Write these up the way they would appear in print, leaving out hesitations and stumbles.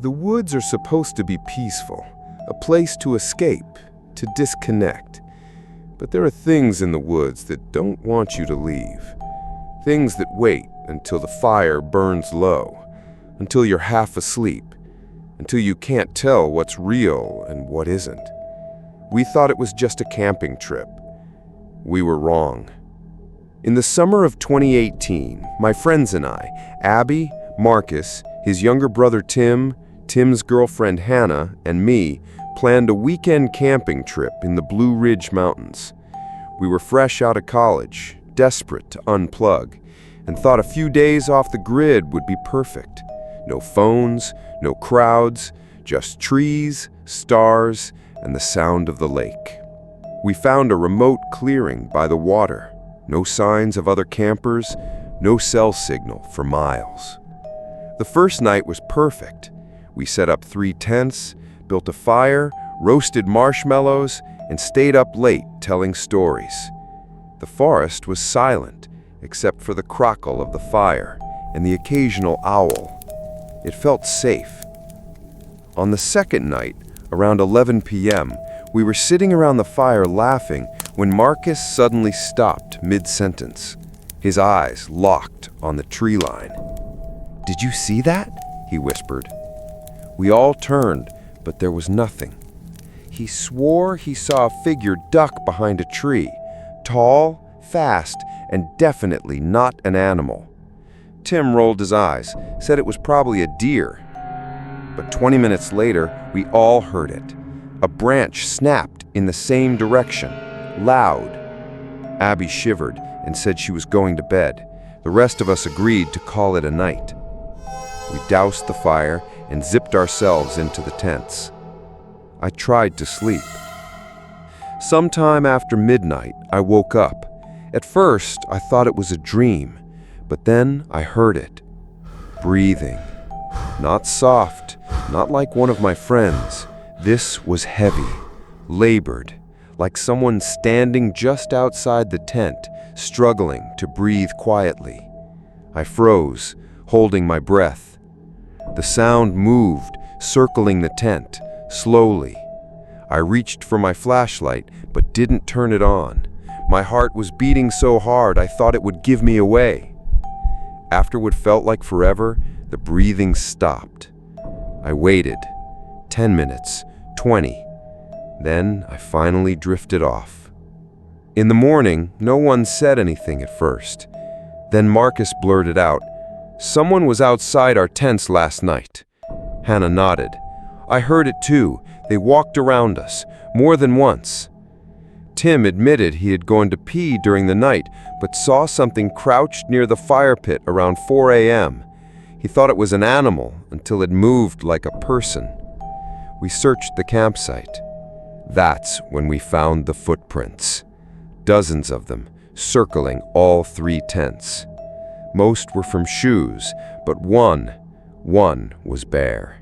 The woods are supposed to be peaceful, a place to escape, to disconnect. But there are things in the woods that don't want you to leave. Things that wait until the fire burns low, until you're half asleep, until you can't tell what's real and what isn't. We thought it was just a camping trip. We were wrong. In the summer of 2018, my friends and I, Abby, Marcus, his younger brother Tim, Tim's girlfriend Hannah, and me, planned a weekend camping trip in the Blue Ridge Mountains. We were fresh out of college, desperate to unplug, and thought a few days off the grid would be perfect. No phones, no crowds, just trees, stars, and the sound of the lake. We found a remote clearing by the water. No signs of other campers, no cell signal for miles. The first night was perfect. We set up 3 tents, built a fire, roasted marshmallows, and stayed up late telling stories. The forest was silent, except for the crackle of the fire and the occasional owl. It felt safe. On the second night, around 11 p.m., we were sitting around the fire laughing when Marcus suddenly stopped mid-sentence. His eyes locked on the tree line. "Did you see that?" he whispered. We all turned, but there was nothing. He swore he saw a figure duck behind a tree, tall, fast, and definitely not an animal. Tim rolled his eyes, said it was probably a deer. But 20 minutes later, we all heard it. A branch snapped in the same direction, loud. Abby shivered and said she was going to bed. The rest of us agreed to call it a night. We doused the fire and zipped ourselves into the tents. I tried to sleep. Sometime after midnight, I woke up. At first, I thought it was a dream, but then I heard it. Breathing. Not soft, not like one of my friends. This was heavy, labored, like someone standing just outside the tent, struggling to breathe quietly. I froze, holding my breath. The sound moved, circling the tent, slowly. I reached for my flashlight, but didn't turn it on. My heart was beating so hard I thought it would give me away. After what felt like forever, the breathing stopped. I waited. 10 minutes, 20. Then I finally drifted off. In the morning, no one said anything at first. Then Marcus blurted out, "Someone was outside our tents last night." Hannah nodded. "I heard it too. They walked around us, more than once." Tim admitted he had gone to pee during the night, but saw something crouched near the fire pit around 4 a.m. He thought it was an animal until it moved like a person. We searched the campsite. That's when we found the footprints. Dozens of them, circling all 3 tents. Most were from shoes, but one was bare.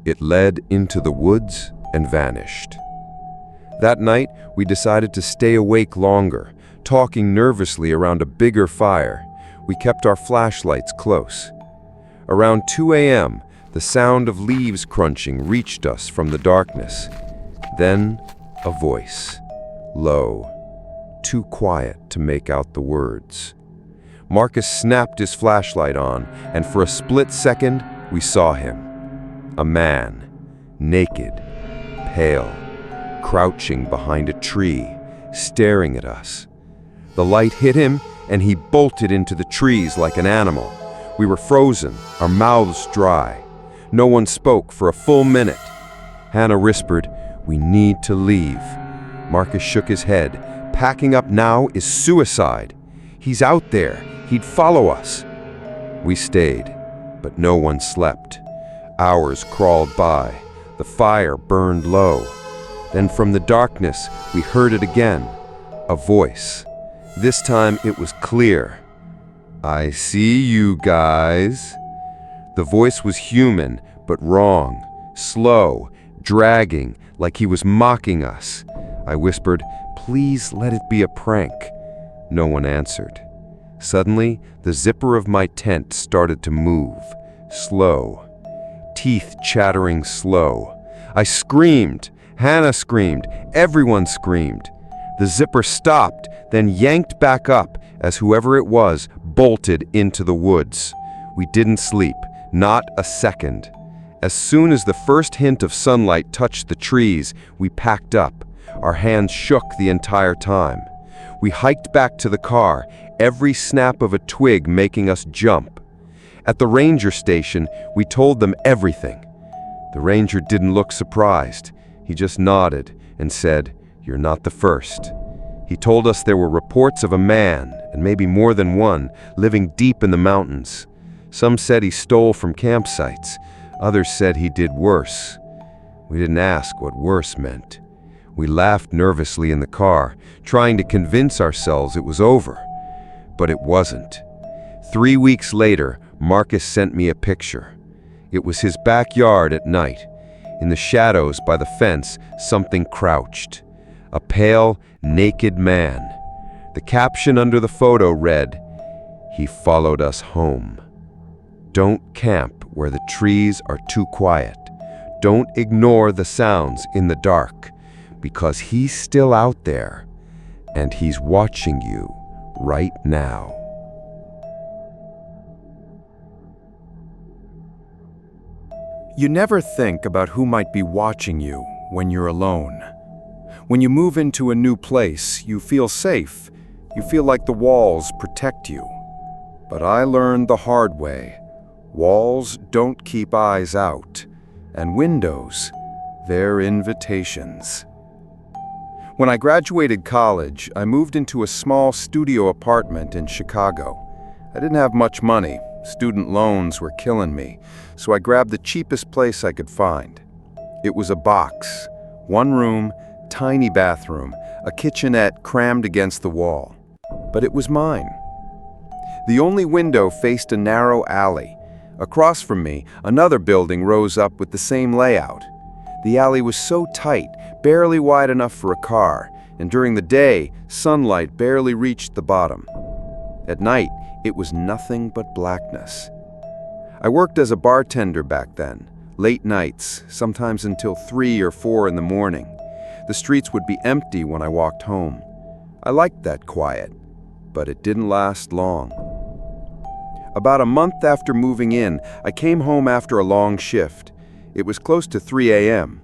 It led into the woods and vanished. That night, we decided to stay awake longer, talking nervously around a bigger fire. We kept our flashlights close. Around 2 a.m., the sound of leaves crunching reached us from the darkness. Then, a voice, low, too quiet to make out the words. Marcus snapped his flashlight on, and for a split second, we saw him. A man, naked, pale, crouching behind a tree, staring at us. The light hit him, and he bolted into the trees like an animal. We were frozen, our mouths dry. No one spoke for a full minute. Hannah whispered, "We need to leave." Marcus shook his head. "Packing up now is suicide. He's out there. He'd follow us." We stayed, but no one slept. Hours crawled by. The fire burned low. Then from the darkness, we heard it again. A voice. This time it was clear. "I see you guys." The voice was human, but wrong, slow, dragging, like he was mocking us. I whispered, "Please let it be a prank." No one answered. Suddenly, the zipper of my tent started to move, slow. teeth chattering slow. I screamed. Hannah screamed. Everyone screamed. The zipper stopped, then yanked back up as whoever it was bolted into the woods. We didn't sleep, not a second. As soon as the first hint of sunlight touched the trees, we packed up. Our hands shook the entire time. We hiked back to the car, every snap of a twig making us jump. At the ranger station, we told them everything. The ranger didn't look surprised. He just nodded and said, "You're not the first." He told us there were reports of a man, and maybe more than one, living deep in the mountains. Some said he stole from campsites. Others said he did worse. We didn't ask what worse meant. We laughed nervously in the car, trying to convince ourselves it was over. But it wasn't. 3 weeks later, Marcus sent me a picture. It was his backyard at night. In the shadows by the fence, something crouched. A pale, naked man. The caption under the photo read, "He followed us home." Don't camp where the trees are too quiet. Don't ignore the sounds in the dark, because he's still out there, and he's watching you right now. You never think about who might be watching you when you're alone. When you move into a new place, you feel safe. You feel like the walls protect you. But I learned the hard way. Walls don't keep eyes out, and windows, they're invitations. When I graduated college, I moved into a small studio apartment in Chicago. I didn't have much money. Student loans were killing me, so I grabbed the cheapest place I could find. It was a box, one room, tiny bathroom, a kitchenette crammed against the wall. But it was mine. The only window faced a narrow alley. Across from me, another building rose up with the same layout. The alley was so tight, barely wide enough for a car, and during the day, sunlight barely reached the bottom. At night, it was nothing but blackness. I worked as a bartender back then, late nights, sometimes until 3 or 4 in the morning. The streets would be empty when I walked home. I liked that quiet, but it didn't last long. About a month after moving in, I came home after a long shift. It was close to 3 a.m.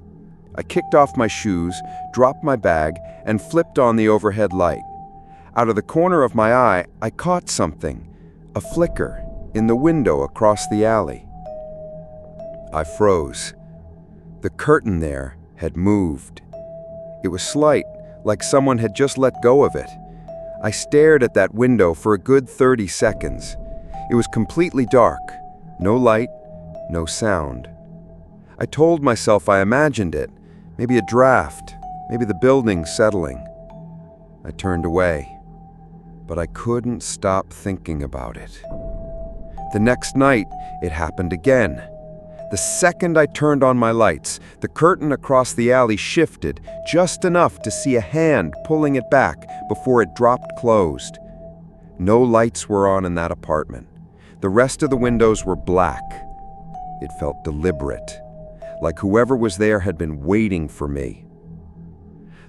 I kicked off my shoes, dropped my bag, and flipped on the overhead light. Out of the corner of my eye, I caught something, a flicker, in the window across the alley. I froze. The curtain there had moved. It was slight, like someone had just let go of it. I stared at that window for a good 30 seconds. It was completely dark, no light, no sound. I told myself I imagined it, maybe a draft, maybe the building settling. I turned away, but I couldn't stop thinking about it. The next night, it happened again. The second I turned on my lights, the curtain across the alley shifted just enough to see a hand pulling it back before it dropped closed. No lights were on in that apartment. The rest of the windows were black. It felt deliberate, like whoever was there had been waiting for me.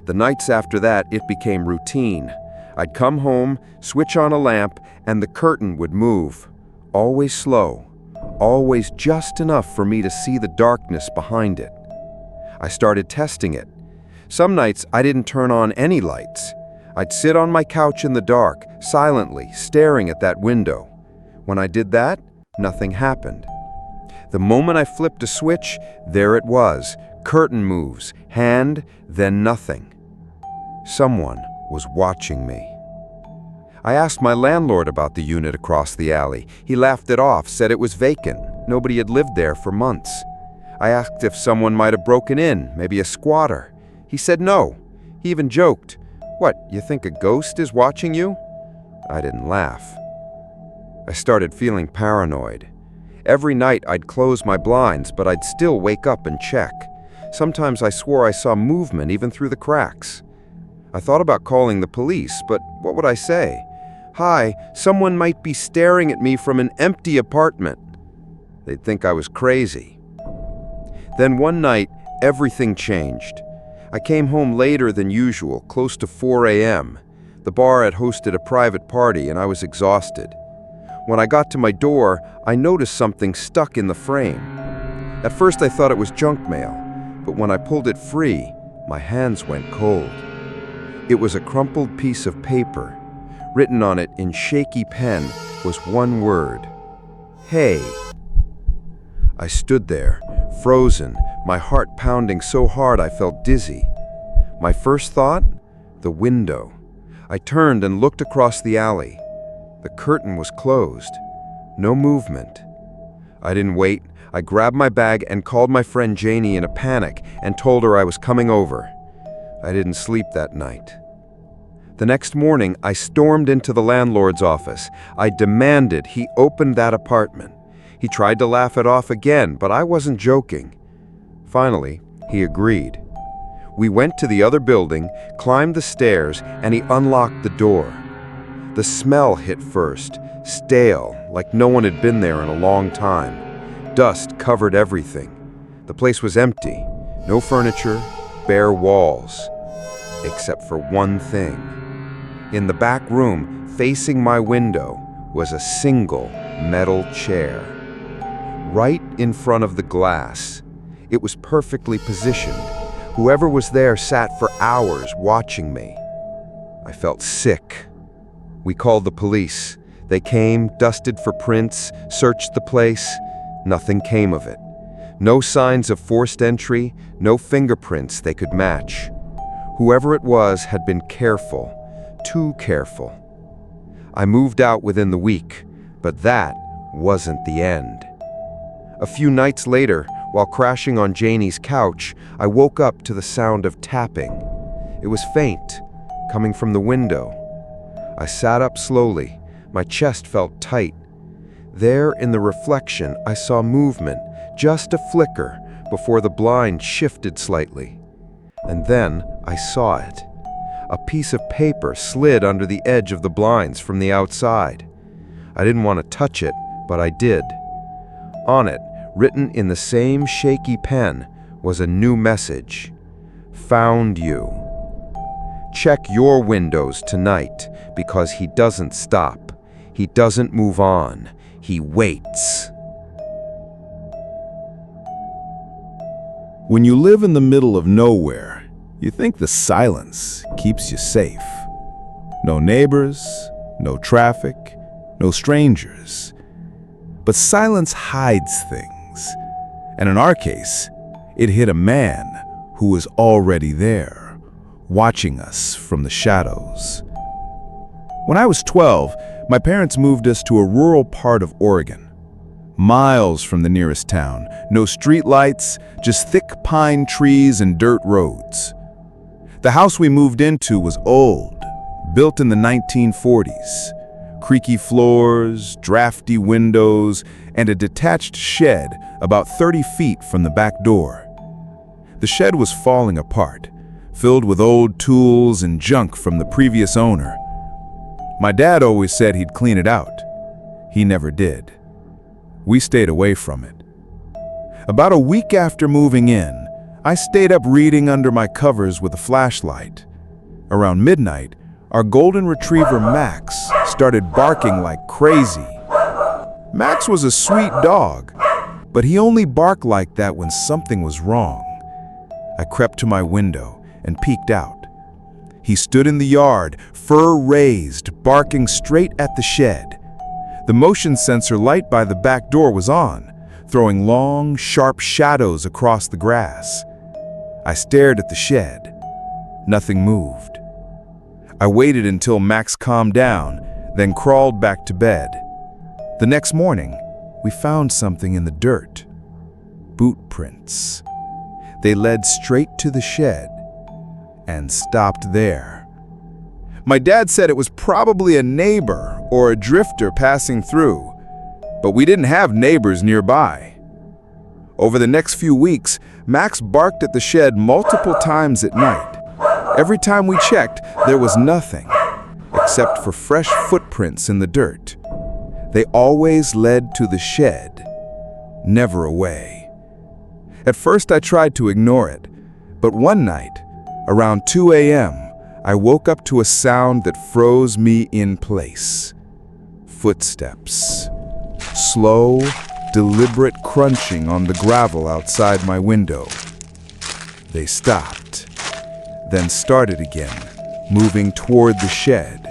The nights after that, it became routine. I'd come home, switch on a lamp, and the curtain would move. Always slow, always just enough for me to see the darkness behind it. I started testing it. Some nights I didn't turn on any lights. I'd sit on my couch in the dark, silently, staring at that window. When I did that, nothing happened. The moment I flipped a switch, there it was. Curtain moves, hand, then nothing. Someone was watching me. I asked my landlord about the unit across the alley. He laughed it off, said it was vacant. Nobody had lived there for months. I asked if someone might have broken in, maybe a squatter. He said no. He even joked, "What, you think a ghost is watching you?" I didn't laugh. I started feeling paranoid. Every night I'd close my blinds, but I'd still wake up and check. Sometimes I swore I saw movement even through the cracks. I thought about calling the police, but what would I say? "Hi, someone might be staring at me from an empty apartment." They'd think I was crazy. Then one night, everything changed. I came home later than usual, close to 4 a.m. The bar had hosted a private party and I was exhausted. When I got to my door, I noticed something stuck in the frame. At first I thought it was junk mail, but when I pulled it free, my hands went cold. It was a crumpled piece of paper. Written on it in shaky pen was one word: "Hey." I stood there, frozen, my heart pounding so hard I felt dizzy. My first thought? The window. I turned and looked across the alley. The curtain was closed. No movement. I didn't wait. I grabbed my bag and called my friend Janie in a panic and told her I was coming over. I didn't sleep that night. The next morning, I stormed into the landlord's office. I demanded he open that apartment. He tried to laugh it off again, but I wasn't joking. Finally, he agreed. We went to the other building, climbed the stairs, and he unlocked the door. The smell hit first, stale, like no one had been there in a long time. Dust covered everything. The place was empty. No furniture, bare walls. Except for one thing. In the back room, facing my window, was a single metal chair. Right in front of the glass. It was perfectly positioned. Whoever was there sat for hours watching me. I felt sick. We called the police. They came, dusted for prints, searched the place. Nothing came of it. No signs of forced entry, no fingerprints they could match. Whoever it was had been careful, too careful. I moved out within the week, but that wasn't the end. A few nights later, while crashing on Janie's couch, I woke up to the sound of tapping. It was faint, coming from the window. I sat up slowly. My chest felt tight. There in the reflection, I saw movement, just a flicker, before the blind shifted slightly. And then I saw it. A piece of paper slid under the edge of the blinds from the outside. I didn't want to touch it, but I did. On it, written in the same shaky pen, was a new message. Found you. Check your windows tonight, because he doesn't stop. He doesn't move on. He waits. When you live in the middle of nowhere, you think the silence keeps you safe. No neighbors, no traffic, no strangers. But silence hides things. And in our case, it hit a man who was already there, watching us from the shadows. When I was 12, my parents moved us to a rural part of Oregon. Miles from the nearest town, no streetlights, just thick pine trees and dirt roads. The house we moved into was old, built in the 1940s. Creaky floors, drafty windows, and a detached shed about 30 feet from the back door. The shed was falling apart, filled with old tools and junk from the previous owner. My dad always said he'd clean it out. He never did. We stayed away from it. About a week after moving in, I stayed up reading under my covers with a flashlight. Around midnight, our golden retriever Max started barking like crazy. Max was a sweet dog, but he only barked like that when something was wrong. I crept to my window and peeked out. He stood in the yard, fur raised, barking straight at the shed. The motion sensor light by the back door was on, throwing long, sharp shadows across the grass. I stared at the shed. Nothing moved. I waited until Max calmed down, then crawled back to bed. The next morning, we found something in the dirt. Boot prints. They led straight to the shed and stopped there. My dad said it was probably a neighbor or a drifter passing through, but we didn't have neighbors nearby. Over the next few weeks, Max barked at the shed multiple times at night. Every time we checked, there was nothing, except for fresh footprints in the dirt. They always led to the shed, never away. At first I tried to ignore it, but one night, around 2 a.m., I woke up to a sound that froze me in place. Footsteps. Slow, deliberate crunching on the gravel outside my window. They stopped, then started again, moving toward the shed.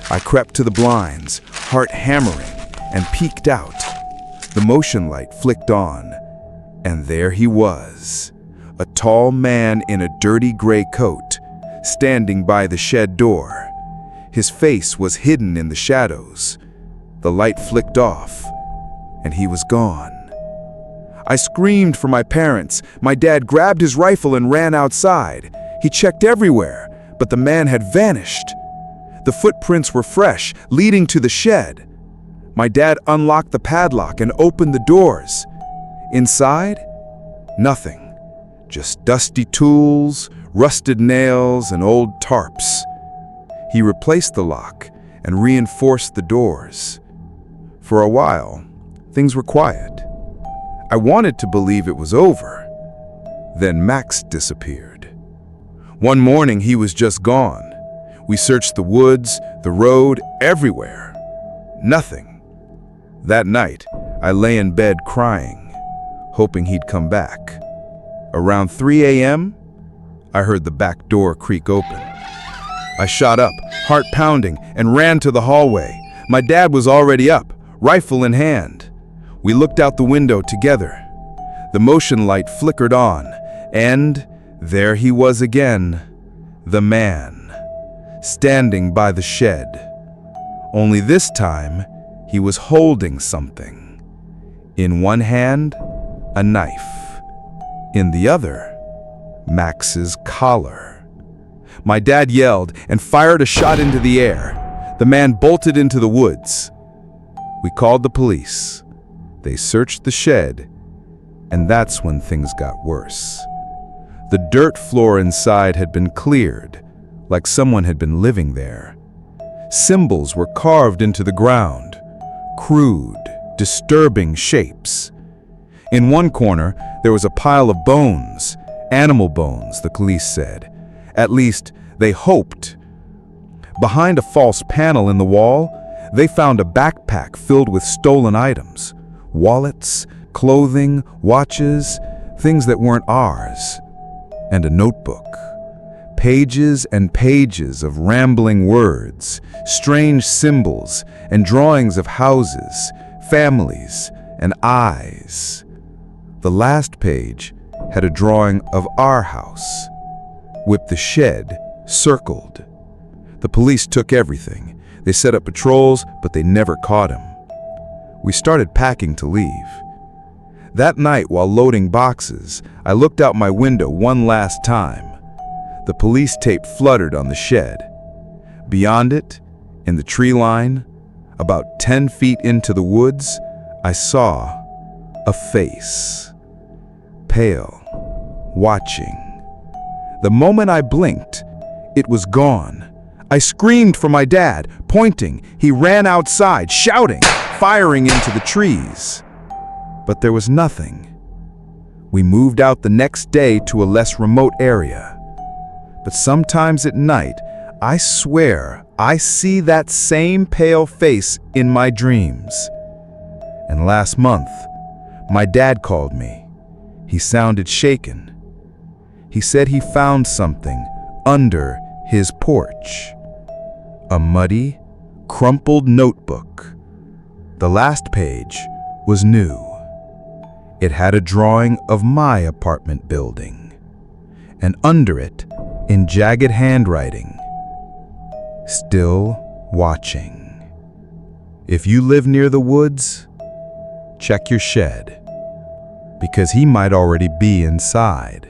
I crept to the blinds, heart hammering, and peeked out. The motion light flicked on, and there he was, a tall man in a dirty gray coat, standing by the shed door. His face was hidden in the shadows. The light flicked off, and he was gone. I screamed for my parents. My dad grabbed his rifle and ran outside. He checked everywhere, but the man had vanished. The footprints were fresh, leading to the shed. My dad unlocked the padlock and opened the doors. Inside, nothing. Just dusty tools, rusted nails, and old tarps. He replaced the lock and reinforced the doors. For a while, things were quiet. I wanted to believe it was over. Then Max disappeared. One morning, he was just gone. We searched the woods, the road, everywhere. Nothing. That night, I lay in bed crying, hoping he'd come back. Around 3 a.m., I heard the back door creak open. I shot up, heart pounding, and ran to the hallway. My dad was already up, rifle in hand. We looked out the window together. The motion light flickered on, and there he was again, the man, standing by the shed. Only this time, he was holding something. In one hand, a knife. In the other, Max's collar. My dad yelled and fired a shot into the air. The man bolted into the woods. We called the police. They searched the shed, and that's when things got worse. The dirt floor inside had been cleared, like someone had been living there. Symbols were carved into the ground, crude, disturbing shapes. In one corner, there was a pile of bones, animal bones, the police said. At least, they hoped. Behind a false panel in the wall, they found a backpack filled with stolen items. Wallets, clothing, watches, things that weren't ours. And a notebook. Pages and pages of rambling words, strange symbols, and drawings of houses, families, and eyes. The last page had a drawing of our house, with the shed circled. The police took everything. They set up patrols, but they never caught him. We started packing to leave. That night, while loading boxes, I looked out my window one last time. The police tape fluttered on the shed. Beyond it, in the tree line, about 10 feet into the woods, I saw a face. Pale, watching. The moment I blinked, it was gone. I screamed for my dad, pointing. He ran outside, shouting, firing into the trees. But there was nothing. We moved out the next day to a less remote area. But sometimes at night, I swear I see that same pale face in my dreams. And last month, my dad called me. He sounded shaken. He said he found something under his porch. A muddy, crumpled notebook. The last page was new. It had a drawing of my apartment building, and under it, in jagged handwriting, "Still watching." If you live near the woods, check your shed, because he might already be inside.